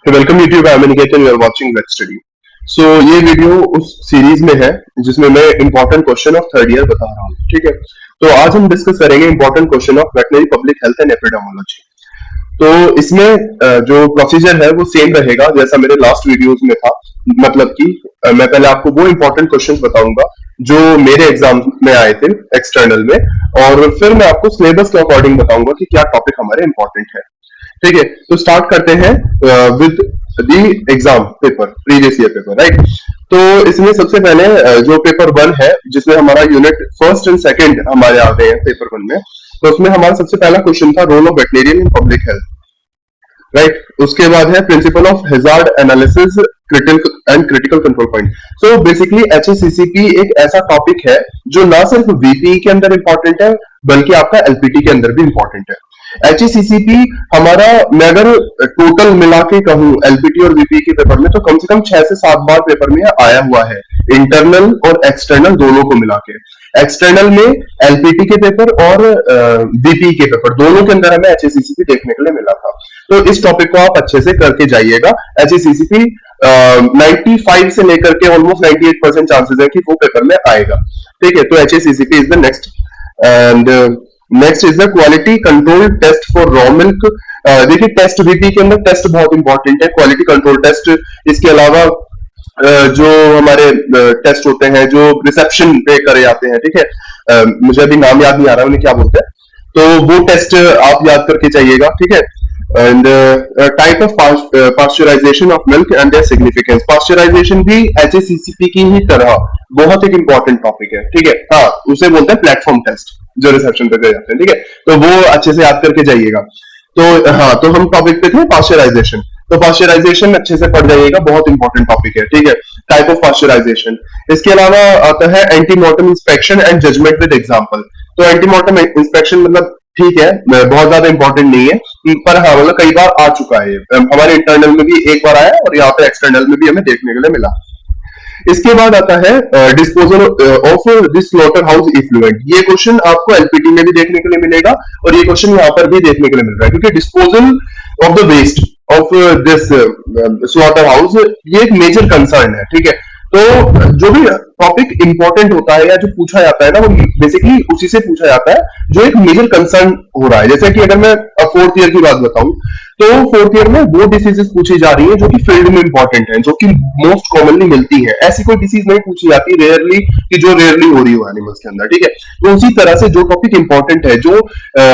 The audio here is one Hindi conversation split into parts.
Welcome YouTube, I am Niketan, you are watching let's study. So ये वीडियो उस सीरीज में है जिसमें मैं important question of third year बता रहा हूँ। ठीक है, तो आज हम डिस्कस करेंगे important question of veterinary public health and epidemiology. तो इसमें जो प्रोसीजर है वो सेम रहेगा जैसा मेरे लास्ट वीडियोस में था। मतलब कि मैं पहले आपको वो इंपॉर्टेंट क्वेश्चंस बताऊंगा जो मेरे एग्जाम में आए थे एक्सटर्नल में, और फिर मैं आपको सिलेबस के अकॉर्डिंग बताऊंगा कि क्या टॉपिक हमारे इंपॉर्टेंट है। ठीक है, तो स्टार्ट करते हैं with the exam paper, previous year paper, right. तो इसमें सबसे पहले जो पेपर वन है जिसमें हमारा यूनिट फर्स्ट एंड सेकंड हमारे आ गए हैं पेपर वन में, तो उसमें हमारा सबसे पहला क्वेश्चन था role of veterinarian in public health, right. उसके बाद है principle of hazard analysis critical and critical control point. So basically HACCP एक ऐसा टॉपिक है जो ना सिर्फ वीपी के अंदर इंपॉर्टेंट है बल्कि आपका एलपीटी के अंदर भी इंपॉर्टेंट है। एचईसीसीपी हमारा, मैं अगर टोटल मिला के कहूं एलपीटी और वीपी के पेपर में, तो कम से कम 6 से 7 बार पेपर में आया हुआ है, इंटरनल और एक्सटर्नल दोनों को मिला के। एक्सटर्नल में एलपीटी के पेपर और वीपी के पेपर दोनों के अंदर हमें एचईसीसीपी देखने के लिए मिला था। तो इस टॉपिक को आप अच्छे से करके जाइएगा। एचईसीसीपी 95 से लेकर के ऑलमोस्ट 98% चांसेस है कि वो पेपर में आएगा। ठीक है, तो HECCP is the next. And next is the quality control test for raw milk. देखिए, टेस्ट वीपी के अंदर टेस्ट बहुत इंपॉर्टेंट है, क्वालिटी कंट्रोल टेस्ट। इसके अलावा जो हमारे टेस्ट होते हैं जो रिसेप्शन पे करे जाते हैं, ठीक है, मुझे अभी नाम याद नहीं आ रहा उन्हें क्या बोलते हैं, तो वो टेस्ट आप याद करके चाहिएगा। ठीक है, and type of pasteurisation of milk and their significance. Pasteurisation भी एचएसीसीपी की ही तरह बहुत एक इंपॉर्टेंट टॉपिक है। ठीक है, हाँ, उसे बोलते हैं प्लेटफॉर्म टेस्ट जो रिसेप्शन पे करे जाते हैं। ठीक है, तो वो अच्छे से याद करके जाइएगा। तो हाँ, तो हम टॉपिक पे थे पास्चराइजेशन, तो पास्चराइजेशन अच्छे से पढ़ जाइएगा, बहुत इंपॉर्टेंट टॉपिक है। ठीक है, टाइप ऑफ पास्चराइजेशन। इसके अलावा आता है antemortem inspection and judgement with example. तो एंटीमॉर्टम इंस्पेक्शन मतलब ठीक है, बहुत ज्यादा इंपॉर्टेंट नहीं है, पर हाँ मतलब कई बार आ चुका है, हमारे इंटरनल में भी एक बार आया और यहाँ पे एक्सटर्नल में भी हमें देखने के लिए मिला। इसके बाद आता है disposal of this slaughter house effluent. ये क्वेश्चन आपको एलपीटी में भी देखने के लिए मिलेगा और ये क्वेश्चन यहाँ पर भी देखने के लिए मिल रहा है, क्योंकि disposal of the waste of this slaughter house ये एक मेजर कंसर्न है। ठीक है, तो जो भी टॉपिक इंपॉर्टेंट होता है या जो पूछा जाता है ना, वो बेसिकली उसी से पूछा जाता है जो एक मेजर कंसर्न हो रहा है। जैसे कि अगर मैं फोर्थ ईयर की बात बताऊं, तो फोर्थ ईयर में वो डिसीजेस पूछी जा रही है जो कि फील्ड में इंपॉर्टेंट है, जो कि मोस्ट कॉमनली मिलती है। ऐसी कोई डिसीज नहीं पूछी जाती रेयरली कि जो रेयरली हो रही हो एनिमल्स के अंदर। ठीक है, तो उसी तरह से जो टॉपिक इंपॉर्टेंट है, जो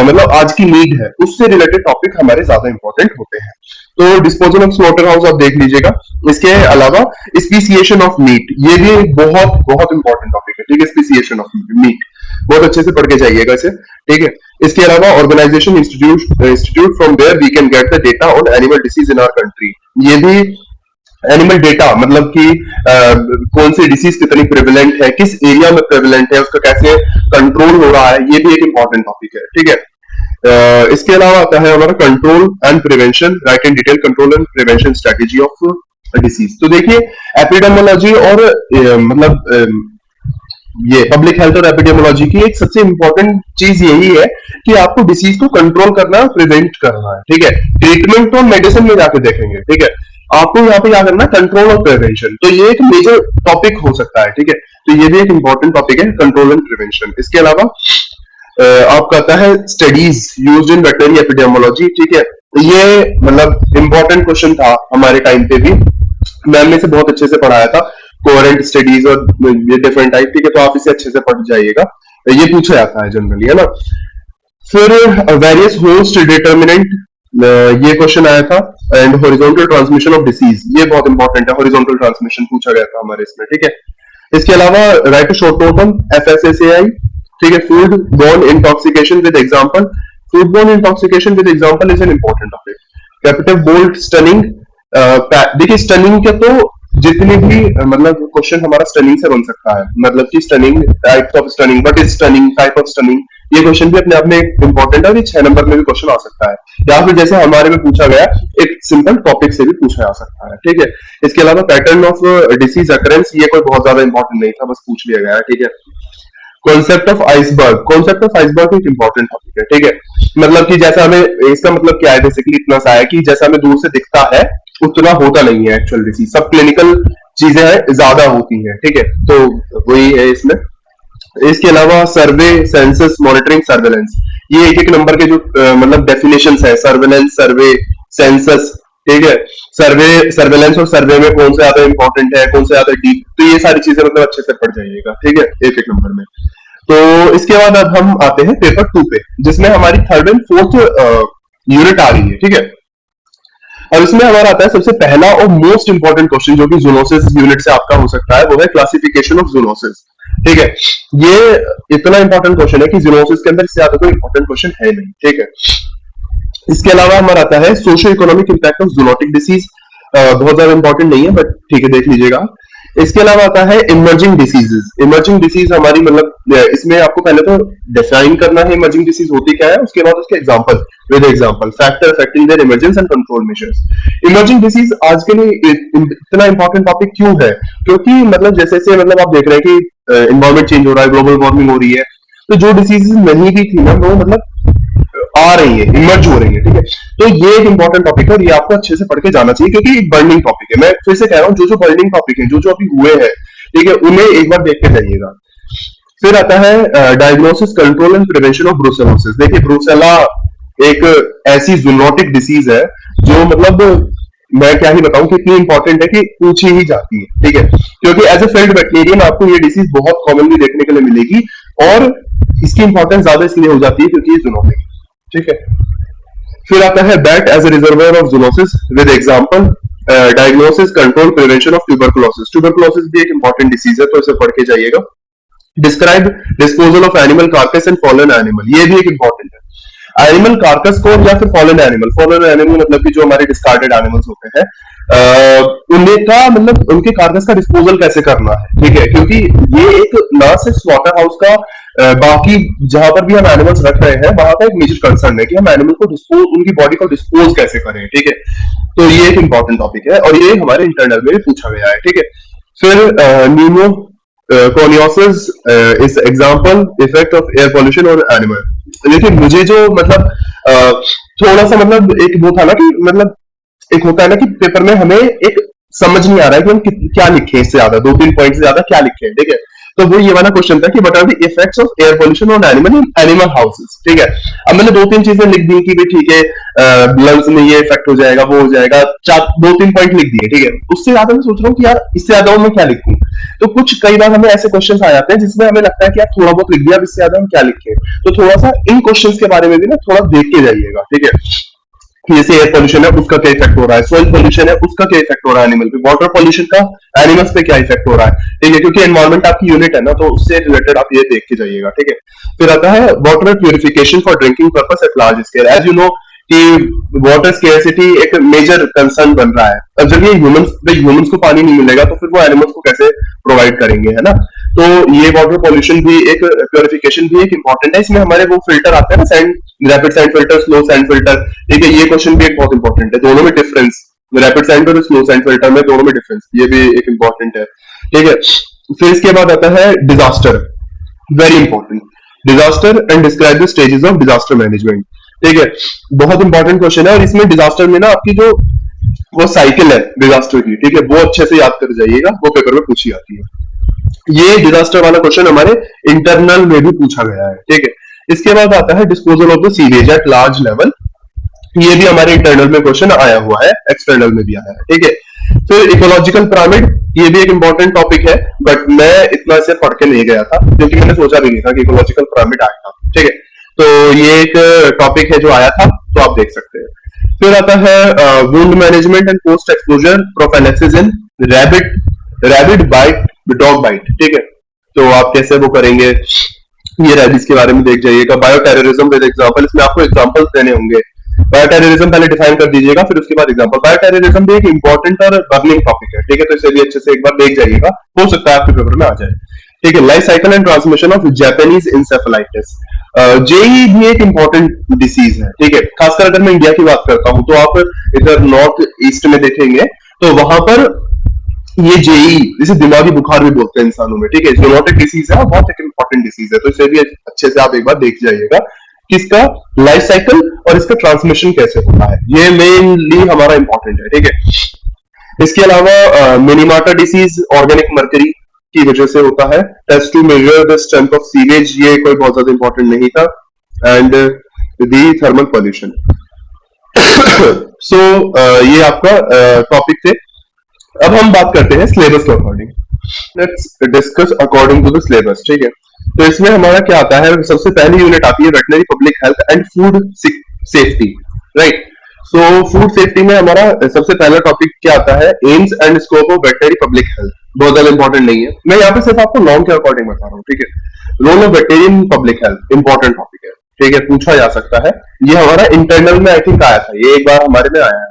मतलब आज की नीड है, उससे रिलेटेड टॉपिक हमारे ज्यादा इंपॉर्टेंट होते हैं। तो डिस्पोजल ऑफ स्लॉटर हाउस आप देख लीजिएगा। इसके अलावा स्पीसिएशन ऑफ मीट, ये भी बहुत बहुत इंपॉर्टेंट टॉपिक है। ठीक है, स्पीसिएशन ऑफ मीट बहुत अच्छे से पढ़ के जाइएगा इसे। ठीक है, इसके अलावा organisation institute from there we can get the data on animal disease in our country. ये भी एनिमल डेटा मतलब कि कौन सी डिसीज कितनी प्रेवलेंट है, किस एरिया में प्रेवलेंट है, उसका कैसे कंट्रोल हो रहा है, ये भी एक इंपॉर्टेंट टॉपिक है। ठीक है, इसके अलावा आता है हमारा control and prevention, right and detail control and prevention strategy of disease. तो देखिए, एपिडेमोलॉजी और मतलब ये पब्लिक हेल्थ और एपिडेमोलॉजी की एक सबसे इंपॉर्टेंट चीज यही है कि आपको डिसीज को कंट्रोल करना, प्रिवेंट करना है। ठीक है, ट्रीटमेंट तो मेडिसिन में जाके देखेंगे। ठीक है, आपको यहाँ पे क्या करना है, कंट्रोल और प्रिवेंशन। तो ये एक मेजर टॉपिक हो सकता है। ठीक है, तो ये भी एक इंपॉर्टेंट टॉपिक है, कंट्रोल एंड प्रिवेंशन। इसके अलावा आपका आता है studies used in veterinary epidemiology. ठीक है, ये मतलब इंपॉर्टेंट क्वेश्चन था हमारे टाइम पे भी, मैम ने इसे बहुत अच्छे से पढ़ाया था, कोहेरेंट स्टडीज और ये डिफरेंट टाइप। ठीक है, तो आप इसे अच्छे से पढ़ जाइएगा, ये पूछा जाता है जनरली, है ना। फिर वेरियस होस्ट डिटर्मिनेंट, ये क्वेश्चन आया था। And horizontal transmission of disease, ये बहुत इंपॉर्टेंट है, हॉरिजॉन्टल ट्रांसमिशन पूछा गया था हमारे इसमें। ठीक है, इसके अलावा write short note on FSSAI. ठीक है, food borne intoxication with example. Food borne intoxication with example is an important topic. Capital bolt stunning, देखिए स्टनिंग के तो जितने भी मतलब क्वेश्चन हमारा स्टनिंग से बन सकता है, मतलब कि stunning, types of stunning, what is stunning, type of stunning, ये क्वेश्चन भी अपने आप में इंपॉर्टेंट है। 6 नंबर में भी क्वेश्चन आ सकता है, या फिर जैसे हमारे में पूछा गया एक सिंपल टॉपिक से भी पूछा जा सकता है। ठीक है, इसके अलावा पैटर्न ऑफ डिसीज अकरेंस, ये कोई बहुत ज्यादा इंपॉर्टेंट नहीं था, बस पूछ लिया गया है। ठीक है, concept of iceberg, concept of iceberg एक इंपॉर्टेंट टॉपिक है। ठीक है, मतलब कि जैसा हमें, इसका मतलब क्या है बेसिकली, इतना सा है कि जैसा हमें दूर से दिखता है उतना होता नहीं है एक्चुअल डिसीज, सब क्लिनिकल चीजें हैं ज्यादा होती हैं, ठीक है। तो वही है इसमें। इसके अलावा सर्वे, सेंसस, मॉनिटरिंग, सर्वेलेंस, ये एक एक नंबर के जो मतलब डेफिनेशन है, सर्वेलेंस, सर्वे, सेंसस, ठीक है। सर्वे, सर्वेलेंस और सर्वे में कौन सा ज्यादा इंपॉर्टेंट है, कौन सा ज्यादा डीप, तो ये सारी चीजें मतलब अच्छे से पढ़ जाइएगा, ठीक है, एक एक नंबर में। तो इसके बाद अब हम आते हैं पेपर 2 पे, जिसमें हमारी थर्ड एंड फोर्थ यूनिट आ रही है, ठीक है। और इसमें हमारा आता है सबसे पहला और मोस्ट इंपॉर्टेंट क्वेश्चन, जो कि जूनोसिस यूनिट से आपका हो सकता है, वो है क्लासिफिकेशन ऑफ जूनोसिस, ठीक है। ये इतना इंपॉर्टेंट क्वेश्चन है कि जूनोसिस के अंदर इससे ज्यादा कोई इंपॉर्टेंट क्वेश्चन है नहीं, ठीक है। इसके अलावा हमारा आता है socio economic impact of zoonotic disease, बहुत ज्यादा इंपॉर्टेंट नहीं है बट ठीक है, देख लीजिएगा। इसके अलावा आता है इमर्जिंग डिसीजेस। इमर्जिंग डिसीज हमारी मतलब इसमें आपको पहले तो डिफाइन करना है इमर्जिंग डिसीज होती क्या है, उसके बाद उसके example, with example, factor affecting their emergence and control measures. Emerging disease आज के लिए इतना इंपॉर्टेंट टॉपिक क्यों है, क्योंकि मतलब जैसे जैसे मतलब आप देख रहे हैं कि इन्वायरमेंट चेंज हो रहा है, ग्लोबल वार्मिंग हो रही है, तो जो डिसीजेस नहीं भी थी ना, वो मतलब आ रही है, इमर्ज हो रही है, ठीक है। तो ये एक इंपॉर्टेंट टॉपिक है और ये आपको अच्छे से पढ़ के जाना चाहिए, क्योंकि एक बर्निंग टॉपिक है। मैं फिर से कह रहा हूँ, जो जो बर्निंग टॉपिक है, जो जो अभी हुए हैं, ठीक है, उन्हें एक बार देख के जाइएगा। फिर आता है diagnosis, control and prevention of brucellosis. देखिए, ब्रूसेला एक ऐसी जूनोटिक डिसीज है जो मतलब मैं क्या ही बताऊं कि इतनी इंपॉर्टेंट है कि पूछी ही जाती है, ठीक है। क्योंकि एज ए फील्ड वेटनेरियन आपको ये डिसीज बहुत कॉमनली देखने के लिए मिलेगी, और इसकी इंपॉर्टेंस ज्यादा इसलिए हो जाती है क्योंकि ये जूनोटिक, ठीक है। फिर आता है bat as a reservoir of zoonosis, with example diagnosis, control, prevention of tuberculosis. Tuberculosis भी एक इंपॉर्टेंट डिसीज है, तो इसे पढ़ के जाइएगा। Describe disposal of animal carcass and fallen animal, ये भी एक इंपॉर्टेंट है। एनिमल कार्कस को या फिर फॉलन एनिमल, फॉलन एनिमल मतलब कि जो हमारे डिस्कार्डेड एनिमल्स होते हैं, उनका मतलब उनके कार्कस का डिस्पोजल कैसे करना है, ठीक है। क्योंकि ये एक ना सिर्फ स्लॉटर हाउस का बाकी जहां पर भी हम एनिमल्स रख रहे हैं वहां का एक मेजर कंसर्न है कि हम एनिमल को डिस्पोज, उनकी बॉडी को डिस्पोज कैसे करें, ठीक है। तो ये एक इंपॉर्टेंट टॉपिक है और ये हमारे इंटरनल में भी पूछा गया है, ठीक है। फिर pneumoconiosis is example effect of air pollution और एनिमल। देखिए, मुझे जो मतलब थोड़ा सा मतलब एक वो था ना कि मतलब एक होता है ना कि पेपर में हमें एक समझ नहीं आ रहा है कि हम क्या लिखे, इससे ज्यादा 2-3 पॉइंट से ज्यादा क्या लिखे, ठीक है। तो वो ये वाला क्वेश्चन था कि what are the effects of air pollution on animal in animal houses, ठीक है। अब मैंने 2-3 चीजें लिख दी कि भाई ठीक है, लंग्स में ये इफेक्ट हो जाएगा, वो हो जाएगा, 2-3 पॉइंट लिख दिए, ठीक है। उससे ज्यादा मैं सोच रहा हूँ कि यार इससे ज्यादा मैं क्या लिखूं। तो कुछ कई बार हमें ऐसे क्वेश्चन आ जाते हैं जिसमें हमें लगता है कि यार थोड़ा बहुत लिख दिया, अब इससे ज्यादा हम क्या लिखें। तो थोड़ा सा इन क्वेश्चन के बारे में भी ना थोड़ा देख के जाइएगा, ठीक है। जैसे एयर पोल्यूशन है उसका क्या इफेक्ट हो रहा है, सॉइल पोल्यूशन है उसका क्या इफेक्ट हो रहा है एनिमल पे, वाटर पोल्यूशन का एनिमल्स पे क्या इफेक्ट हो रहा है, ठीक है। क्योंकि एनवायरमेंट आपकी यूनिट है ना, तो उससे रिलेटेड आप ये देख के जाइएगा, ठीक है। फिर आता है water purification for drinking purpose at large scale. As you know कि वाटर स्केर्सिटी एक मेजर कंसर्न बन रहा है। अब जब ये ह्यूमंस को पानी नहीं मिलेगा तो फिर वो एनिमल्स को कैसे प्रोवाइड करेंगे, है ना। तो ये वाटर पॉल्यूशन भी एक, प्योरिफिकेशन भी एक इंपॉर्टेंट है। इसमें हमारे वो फिल्टर आते हैं ना, sand, rapid sand filter, slow sand filter, ठीक है। ये क्वेश्चन भी एक बहुत इंपॉर्टेंट है, दोनों में डिफरेंस, रैपिड सैंड और स्लो सैंड फिल्टर में दोनों में डिफरेंस, ये भी एक इंपॉर्टेंट है, ठीक है। फिर इसके बाद आता है disaster, very important, disaster and describe the stages of disaster management, ठीक है। बहुत इंपॉर्टेंट क्वेश्चन है और इसमें डिजास्टर में ना आपकी जो वो साइकिल है डिजास्टर की, ठीक है, वो अच्छे से याद कर जाइएगा, वो पेपर में पूछी जाती है। ये डिजास्टर वाला क्वेश्चन हमारे इंटरनल में भी पूछा गया है, ठीक है। इसके बाद आता है disposal of the sewage at large level, ये भी हमारे इंटरनल में क्वेश्चन आया हुआ है, एक्सटर्नल में भी आया है, ठीक है। फिर इकोलॉजिकल पिरामिड, ये भी एक इंपॉर्टेंट टॉपिक है, बट मैं इतना इसे पढ़ के नहीं गया था क्योंकि मैंने सोचा भी नहीं था कि इकोलॉजिकल पिरामिड आएगा, ठीक है। तो ये एक टॉपिक है जो आया था, तो आप देख सकते हैं। फिर आता है wound management and post exposure prophylaxis in rabbit, rabbit bite, dog bite, ठीक है। तो आप कैसे वो करेंगे, ये रैबिस के बारे में देख जाइएगा। बायो टेररिज्म विद एग्जांपल, इसमें आपको एग्जांपल्स देने होंगे। बायो टेररिज्म पहले डिफाइन कर दीजिएगा, फिर उसके बाद एग्जांपल। बायो टेररिज्म भी एक इंपॉर्टेंट और बर्निंग टॉपिक है, ठीक है। तो इसे भी अच्छे से एक बार देख जाइएगा, हो सकता है आपके पेपर में आ जाए, ठीक है। Life cycle and transmission of Japanese encephalitis, JE भी एक इंपॉर्टेंट डिसीज है, ठीक है। खासकर अगर मैं इंडिया की बात करता हूं तो आप इधर नॉर्थ ईस्ट में देखेंगे तो वहां पर ये जेई, जिसे दिमागी बुखार भी बोलते हैं इंसानों में, ठीक है, जूनोटिक डिसीज है और बहुत एक इंपॉर्टेंट डिसीज है। तो इसे भी अच्छे से आप एक बार देख जाइएगा किसका लाइफ साइकिल और इसका ट्रांसमिशन कैसे होता है, ये मेनली हमारा इंपॉर्टेंट है, ठीक है। इसके अलावा मिनीमाटा डिसीज ऑर्गेनिक मर्करी की वजह से होता है। Test to measure the strength of sewage, ये कोई बहुत ज्यादा इंपॉर्टेंट नहीं था। And the thermal pollution. So ये आपका टॉपिक थे। अब हम बात करते हैं सिलेबस के according. Let's discuss according to the syllabus, ठीक है। तो इसमें हमारा क्या आता है, सबसे पहली यूनिट आती है veterinary public health and food safety, right. So food safety में हमारा सबसे पहला टॉपिक क्या आता है, AIIMS and scope of veterinary public health. बहुत ज्यादा इंपॉर्टेंट नहीं है, मैं यहाँ पे सिर्फ आपको नॉर्म के अकॉर्डिंग बता रहा हूँ, ठीक है। Role of veterinary in public health important topic है, ठीक है, पूछा जा सकता है। ये हमारा इंटरनल में आई थिंक आया था, ये एक बार हमारे में आया है।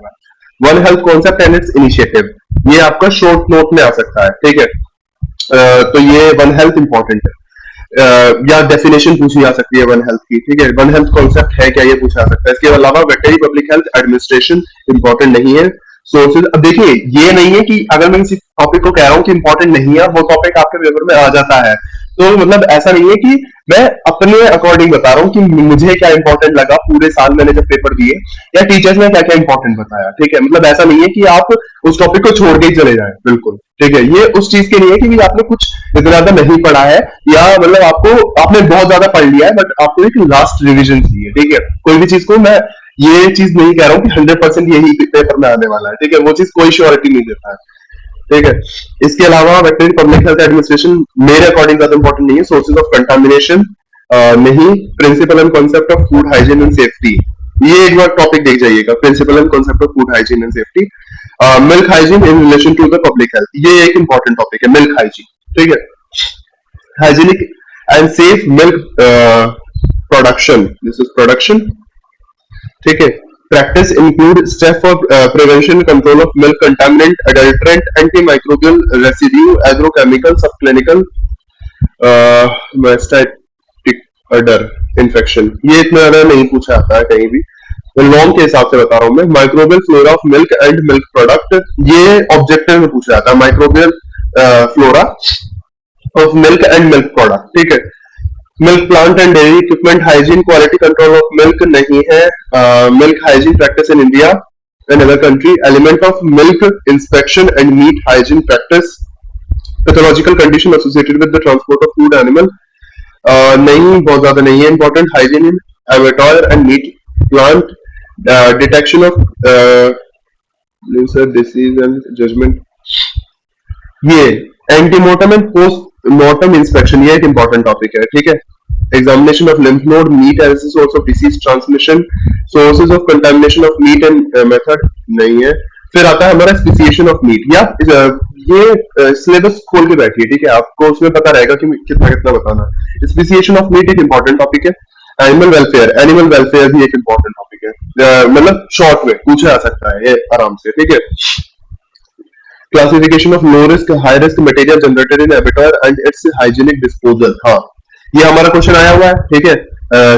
One health concept and it's initiative, ये आपका शॉर्ट नोट में आ सकता है, ठीक है। तो ये वन हेल्थ इंपॉर्टेंट है। या डेफिनेशन पूछी जा सकती है वन हेल्थ की, ठीक है। वन हेल्थ कॉन्सेप्ट है क्या, ये पूछा जा सकता है। इसके अलावा veterinary public health administration important नहीं है। सोर्सेज, अब देखिए ये नहीं है कि अगर मैं किसी टॉपिक को कह रहा हूँ कि इंपॉर्टेंट नहीं है, वो टॉपिक आपके पेपर में आ जाता है, तो मतलब ऐसा नहीं है कि मैं अपने अकॉर्डिंग बता रहा हूँ कि मुझे क्या इंपॉर्टेंट लगा पूरे साल मैंने जब पेपर दिए, या टीचर्स ने क्या क्या इंपॉर्टेंट बताया, ठीक है। मतलब ऐसा नहीं है कि आप उस टॉपिक को छोड़ के ही चले जाए, बिल्कुल, ठीक है। ये उस चीज के लिए है कि आपने कुछ इतना ज्यादा नहीं पढ़ा है, या मतलब आपने बहुत ज्यादा पढ़ लिया है बट आपको एक लास्ट रिविजन चाहिए, ठीक है। कोई भी चीज को मैं ये चीज नहीं कह रहा हूँ कि 100% यही पेपर में आने वाला है, ठीक है, वो चीज कोई श्योरिटी नहीं देता है, ठीक है। इसके अलावा वेटनरी पब्लिक हेल्थ एडमिनिस्ट्रेशन मेरे अकॉर्डिंग ज्यादा इंपॉर्टेंट नहीं है। सोर्सेज ऑफ कंटामिनेशन नहीं। Principle and concept of food hygiene and safety, ये एक बार टॉपिक देख जाइएगा, principle and concept of food hygiene and safety. Milk hygiene in relation to the public health, ये एक इंपॉर्टेंट टॉपिक है, मिल्क हाइजीन, ठीक है। Hygienic and safe milk production, this is production, ठीक है। Practice include step for prevention control of milk contaminant, adulterant, antimicrobial residue, agrochemical, सब क्लिनिकल मेस्टाइटिक अडर इन्फेक्शन, ये इतना ज्यादा नहीं पूछा जाता है कहीं भी, लॉन्ग के हिसाब से बता रहा हूं मैं। Microbial flora of milk and milk product, ये ऑब्जेक्टिव में पूछा जाता है, microbial flora of milk and milk product, ठीक है। Milk plant and dairy equipment hygiene, quality control of milk नहीं है। Milk hygiene practice in India and other country, element of milk inspection and meat hygiene practice, pathological condition associated with the transport of food animal, नहीं, बहुत ज्यादा नहीं है important. Hygiene in abattoir and meat plant, detection of disease and judgment, ये antemortem and post mortem inspection, ये एक इंपॉर्टेंट टॉपिक है, ठीक है। Examination of lymph node, meat as a source of disease transmission, sources of contamination of meat and method नहीं है। फिर आता है हमारा स्पेसिएशन ऑफ मीट, या ये सिलेबस खोल के बैठिए, ठीक है, आपको उसमें पता रहेगा कि कितना कितना बताना है। स्पेसिएशन ऑफ मीट एक इंपॉर्टेंट टॉपिक है। एनिमल वेलफेयर भी एक इंपॉर्टेंट टॉपिक है, मतलब शॉर्ट में पूछा जा सकता है ये आराम से, ठीक है। Classification of low risk high risk material generated in abattoir and its hygienic disposal, हाँ ये हमारा क्वेश्चन आया हुआ है, ठीक है।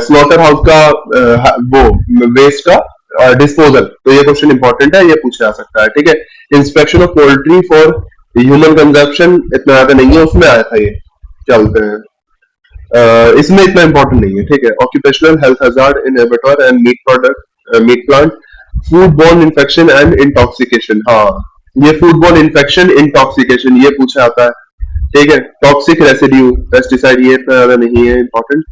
स्लॉटर हाउस का वो वेस्ट का डिस्पोजल, तो ये क्वेश्चन इंपॉर्टेंट है, ये पूछा जा सकता है, ठीक है। Inspection of poultry for human consumption, इतना ज्यादा नहीं है, उसमें आया था ये, क्या बोलते हैं, इसमें इतना इंपॉर्टेंट नहीं है, ठीक है। Occupational health hazard in abattoir and meat product meat plant, food borne infection and intoxication, हाँ ये फूड बॉर्न इन्फेक्शन इंटॉक्सिकेशन ये पूछा जाता है, ठीक है। टॉक्सिक रेसिड्यू पेस्टिसाइड, ये इतना ज्यादा नहीं है इंपॉर्टेंट।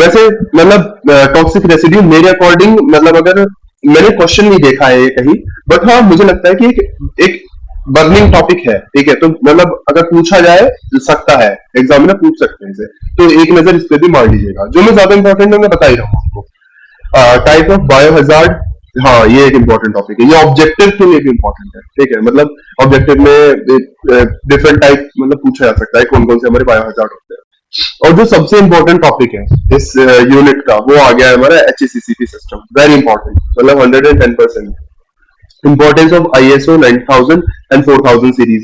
वैसे मतलब टॉक्सिक रेसिड्यू मेरे अकॉर्डिंग, मतलब अगर मैंने क्वेश्चन नहीं देखा है ये कहीं, बट हाँ मुझे लगता है कि एक बर्निंग टॉपिक है, ठीक है। तो मतलब अगर पूछा जाए सकता है, एग्जामिनर पूछ सकते हैं इसे, तो एक नजर इस पे भी मार लीजिएगा। जो मैं ज्यादा इंपॉर्टेंट है मैं बता ही रहा हूँ आपको। टाइप ऑफ बायो हजार्ड, हाँ ये एक इंपॉर्टेंट टॉपिक है, ये ऑब्जेक्टिव के लिए भी इंपॉर्टेंट है, ठीक है। मतलब ऑब्जेक्टिव में डिफरेंट टाइप मतलब पूछा जा सकता है कौन कौन से हमारे बायो हजार्ड होते हैं। और जो सबसे इंपॉर्टेंट टॉपिक है इस यूनिट का, वो आ गया है हमारा HACCP सिस्टम, वेरी इंपॉर्टेंट, मतलब 110%। Importance of ISO 9000 and 4000 series,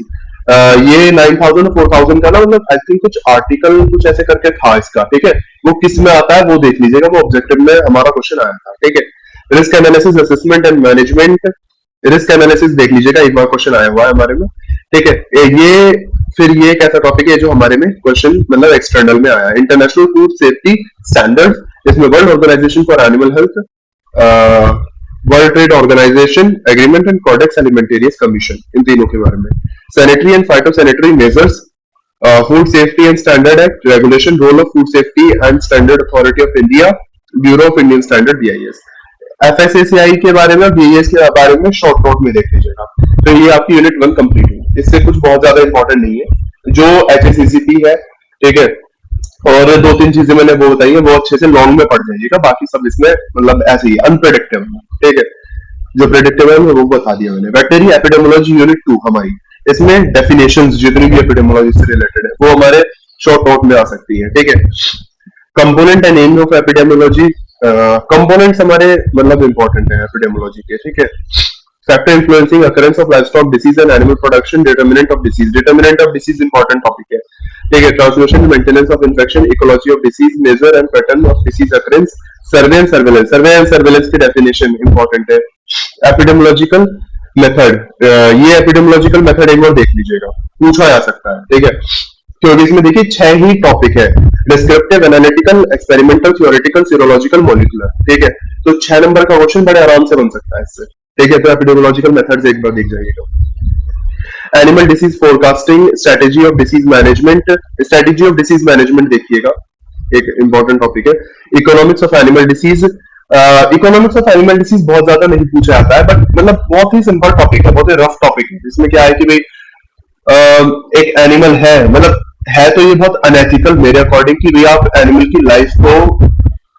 ये 9000 और 4000 का ना, मतलब आई थिंक कुछ आर्टिकल कुछ ऐसे करके था इसका, ठीक है। वो किस में आता है वो देख लीजिएगा, वो ऑब्जेक्टिव में हमारा क्वेश्चन आया था, ठीक है। Risk analysis assessment and management, risk analysis देख लीजिएगा, एक बार क्वेश्चन आया हुआ है हमारे में, ठीक है। ये फिर ये कैसा टॉपिक है जो हमारे में क्वेश्चन मतलब एक्सटर्नल में आया है। इंटरनेशनल फूड सेफ्टी स्टैंडर्ड इसमें world organisation for animal health, world trade organisation agreement and codex alimentarius commission, इन तीनों के बारे में। Sanitary and phytosanitary measures, food safety and standard act, regulation, role of food safety and standard authority of India, bureau of Indian standard BIS. FSSI के बारे में, बीआईएस के बारे में शॉर्ट नोट में देख लीजिएगा। तो ये आपकी यूनिट 1 कंप्लीट हुई। इससे कुछ बहुत ज्यादा इंपॉर्टेंट नहीं है। जो एचएससीसीपी है, ठीक है, और 2-3 चीजें मैंने वो बताई है, वो अच्छे से लॉन्ग में पढ़ जाइएगा। बाकी सब इसमें मतलब ऐसे ही अनप्रेडिक्टेबल, ठीक है। जो प्रेडिक्टेबल है वो बता दिया मैंने। वेटनरी एपिडेमोलॉजी यूनिट 2 हमारी, इसमें डेफिनेशंस जितनी भी एपिडेमोलॉजी से रिलेटेड है वो हमारे शॉर्ट नोट में आ सकती है, ठीक है। Component and aim of epidemiology, components हमारे मतलब इंपॉर्टेंट है एपिडेमोलॉजी के, ठीक है। Factor influencing occurrence of livestock disease and animal production, determinant of disease, determinant of disease important topic है, ठीक है। Transmission, maintenance of infection, ecology of disease, major and pattern of disease occurrence, survey and surveillance, survey and surveillance की डेफिनेशन इंपॉर्टेंट है। एपिडेमोलॉजिकल मेथड, ये एपिडेमोलॉजिकल मेथड एक बार देख लीजिएगा, पूछा जा सकता है, ठीक है। क्योंकि इसमें देखिए 6 ही टॉपिक है, descriptive, analytical, experimental, theoretical, serological, molecular, ठीक है। तो 6 नंबर का क्वेश्चन बड़े आराम से बन सकता है इससे, ठीक है। तो एपिडेमोलॉजिकल मेथड्स एक बार देख जाइएगा। Animal disease forecasting, strategy of disease management, strategy of disease management देखिएगा, एक इंपॉर्टेंट टॉपिक है। Economics of animal disease, economics of animal disease बहुत ज्यादा नहीं पूछा जाता है, बट मतलब बहुत ही सिंपल टॉपिक है, बहुत ही रफ टॉपिक है। इसमें क्या है कि भाई एक एनिमल है, मतलब है तो ये बहुत अनएथिकल मेरे अकॉर्डिंग कि भाई आप एनिमल की लाइफ को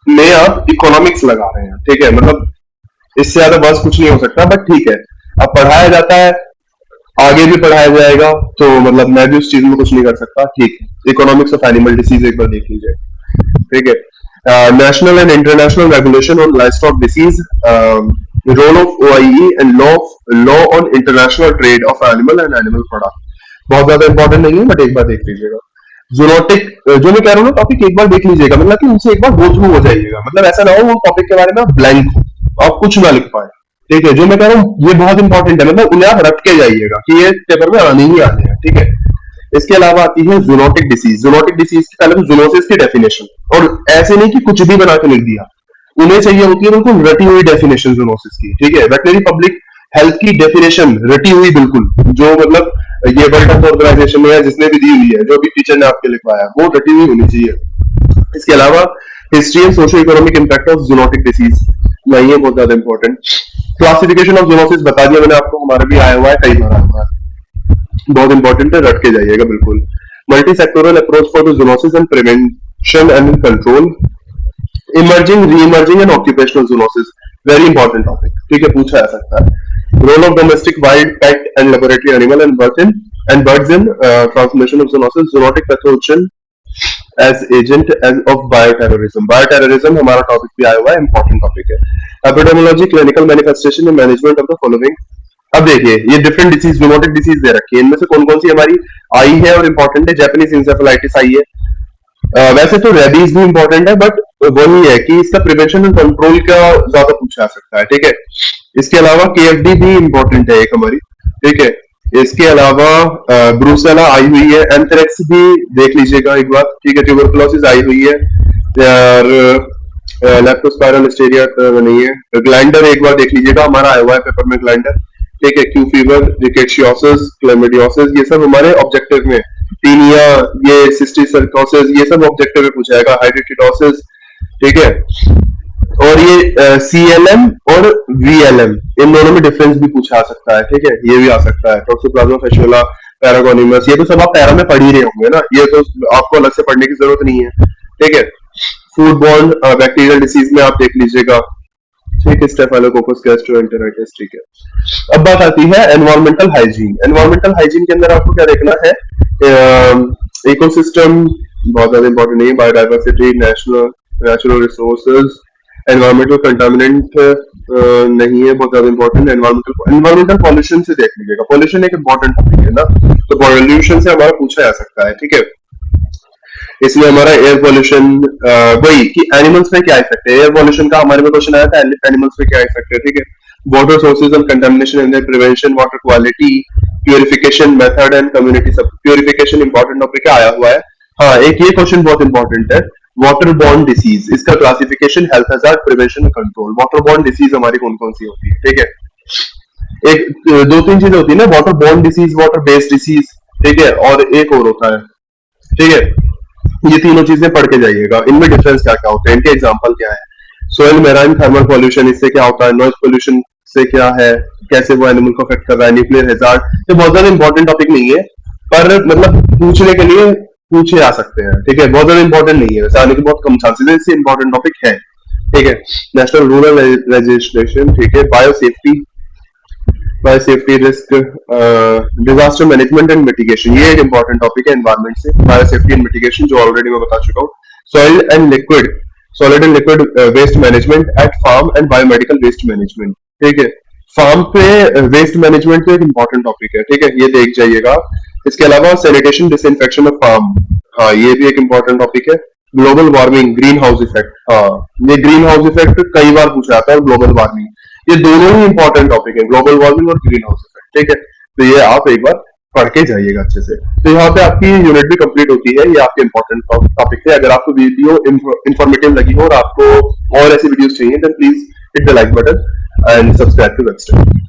में आप इकोनॉमिक्स लगा रहे हैं, ठीक है। मतलब इससे ज्यादा बस कुछ नहीं हो सकता, बट ठीक है, अब पढ़ाया जाता है, आगे भी पढ़ाया जाएगा, तो मतलब मैं भी उस चीज में कुछ नहीं कर सकता, ठीक है। इकोनॉमिक्स ऑफ एनिमल डिसीज एक बार देख लीजिए, ठीक है। National and international regulation on livestock disease, role of OIE and law on international trade of animal and animal product, बहुत ज्यादा इंपॉर्टेंट नहीं है, बट एक बार देख लीजिएगा। जूनोटिक, जो मैं कह रहा हूँ ना टॉपिक, एक बार देख लीजिएगा, मतलब कि उनसे एक बार गो थ्रू हो जाइएगा, मतलब ऐसा ना हो वो टॉपिक के बारे में ब्लैंक हो, आप कुछ ना लिख पाए, ठीक है। जो मैं कह रहा हूँ ये बहुत इंपॉर्टेंट है, मतलब उन्हें आप रट के जाइएगा कि ये पेपर में आने ही आने हैं, ठीक है। इसके अलावा आती है जूनोटिक डिसीज। जूनोटिक डिसीज के पहले तो जूनोसिस की डेफिनेशन, और ऐसे नहीं कि कुछ भी बना के लिख दिया, उन्हें चाहिए होती है बिल्कुल रटी हुई डेफिनेशन जूनोसिस की, ठीक है। वेटनरी पब्लिक हेल्थ की डेफिनेशन रटी हुई बिल्कुल, जो मतलब ये वर्ल्ड हेल्थ ऑर्गेनाइजेशन में है, जिसने भी दी हुई है, जो भी टीचर ने आपके लिखवाया, वो रटी हुई होनी चाहिए। इसके अलावा history and socio economic impact of zoonotic disease नहीं है, बहुत ज्यादा इंपॉर्टेंट। क्लासिफिकेशन ऑफ जूनोसिस बता दिया मैंने आपको, हमारा भी आया हुआ है, कई बार आया हुआ है, बहुत इंपॉर्टेंट है, रट के जाइएगा बिल्कुल। Multi sectoral approach for the zoonosis and prevention and control, emerging, re emerging and occupational zoonosis, very important topic, ठीक है, पूछा जा सकता है। Role of domestic wild pet and laboratory animal and birds in transmission of zoonosis, zoonotic pathogen as agent of bioterrorism, bioterrorism हमारा टॉपिक भी आया हुआ है, इंपॉर्टेंट टॉपिक है। Epidemiology, clinical manifestation and management of the following. अब देखिए ये डिफरेंट डिसीज, जूनोटिक डिसीज दे रखी है, इनमें से कौन कौन सी हमारी आई है और इंपॉर्टेंट है। जापानीज इंसेफेलाइटिस आई है, वैसे तो रेबीज भी इंपॉर्टेंट है, बट वही है कि इसका प्रिवेंशन एंड कंट्रोल का ज्यादा पूछा जा सकता है, ठीक है। इसके अलावा केएफडी भी इंपॉर्टेंट है एक हमारी, ठीक है। इसके अलावा ब्रूसेला आई हुई है, एंथ्रेक्स भी देख लीजिएगा एक बार, ठीक है। ट्यूबरकुलोसिस आई हुई है, और लेप्टोस्पायरल हिस्टेरिया नहीं है। ग्लैंडर एक बार देख लीजिएगा, हमारा आया हुआ है पेपर में ग्लैंडर, ठीक है। क्यू फीवर, रिकेशियोसिस, क्लेमिडियोसिस, ये सब हमारे ऑब्जेक्टिव में, टीनिया, ये सिस्टिसर्कोसिस, ये सब ऑब्जेक्टिव में पूछा जाएगा। हाइड्रोकिडोसिस, ठीक है। और ये सीएलएम और वीएलएम, इन दोनों में डिफरेंस भी पूछा आ सकता है, ठीक है, ये भी आ सकता है। टॉक्सोप्लाज्मा फैसियोला, पैरागोनिमस, ये तो सब आप पैरा में पढ़ ही रहे होंगे ना, ये तो आपको अलग से पढ़ने की जरूरत नहीं है, ठीक है। फूड बॉर्न बैक्टीरियल डिसीज में आप देख लीजिएगा, ठीक है, स्टेफाइलोकोकस, गैस्ट्रोएंटेराइटिस, ठीक है। अब बात आती है एनवायरमेंटल हाइजीन। एनवायरमेंटल हाइजीन के अंदर आपको क्या देखना है, इकोसिस्टम बहुत ज्यादा इंपॉर्टेंट नहीं है, biodiversity, natural resources, environmental contaminant नहीं है, बहुत ज्यादा इंपॉर्टेंट। एनवायरमेंटल पॉल्यूशन से देख लीजिएगा, पॉल्यूशन एक इंपॉर्टेंट टॉपिक है ना, तो पॉल्यूशन से हमारा पूछा जा सकता है, ठीक है। इसमें हमारा एयर पॉल्यूशन, वही कि एनिमल्स में क्या इफेक्ट है, एयर पॉल्यूशन का हमारे में क्वेश्चन आया था, एनिमल्स में क्या इफेक्ट है, ठीक है। Water sources and contamination and prevention, water quality, purification method and community सब, प्यूरिफिकेशन इंपॉर्टेंट टॉपिक आया हुआ है। हाँ, एक ये क्वेश्चन बहुत इंपॉर्टेंट है, वाटर बॉर्न डिसीज, इसका classification, health hazard, prevention, control. Water borne disease हमारी कौन कौन सी होती है, ठीक है। एक दो तीन चीजें होती है ना, water borne disease, water based disease, ठीक है, और एक और होता है, ठीक है। ये तीनों चीजें पढ़ के जाइएगा, इनमें डिफरेंस क्या क्या होते हैं, इनके एग्जाम्पल क्या है। सोयल मेराइन थर्मल पॉल्यूशन, इससे क्या होता है, नॉइज पॉल्यूशन से क्या है, कैसे वो एनिमल को अफेक्ट कर रहा है, न्यूक्लियर हैजार्ड। ये बहुत ज्यादा इंपॉर्टेंट टॉपिक नहीं है, पर मतलब पूछने के लिए पूछे आ सकते हैं, ठीक है। बहुत ज्यादा इंपॉर्टेंट नहीं है, वैसे आने के बहुत कम चांसेस है, इससे इंपॉर्टेंट टॉपिक है, ठीक है। नेशनल रूरल रजिस्ट्रेशन, ठीक है। Bio safety risk, disaster management and mitigation, ये एक इंपॉर्टेंट टॉपिक है एनवायरमेंट से। बायो सेफ्टी एंड मिटिगेशन जो ऑलरेडी मैं बता चुका हूँ। Soil and liquid, solid and liquid waste management at farm and biomedical waste management, ठीक है। फार्म पे वेस्ट मैनेजमेंट तो एक इंपॉर्टेंट टॉपिक है, ठीक है, ये देख जाइएगा। इसके अलावा सैनिटेशन डिसइंफेक्शन ऑफ फार्म, हाँ ये भी एक इंपॉर्टेंट टॉपिक है। Global warming, green house effect, हाँ ये ग्रीन हाउस इफेक्ट कई बार पूछा जाता है, ग्लोबल वार्मिंग, ये दोनों ही इंपॉर्टेंट टॉपिक है, ग्लोबल वार्मिंग और ग्रीन हाउस इफेक्ट, ठीक है। तो ये आप एक बार पढ़ के जाइएगा अच्छे से। तो यहाँ पे आपकी यूनिट भी कंप्लीट होती है, ये आपके इंपॉर्टेंट टॉपिक थे। अगर आपको वीडियो इंफॉर्मेटिव लगी हो और आपको और ऐसी वीडियोस चाहिए, then please hit the like button and subscribe to वेबस्टडी।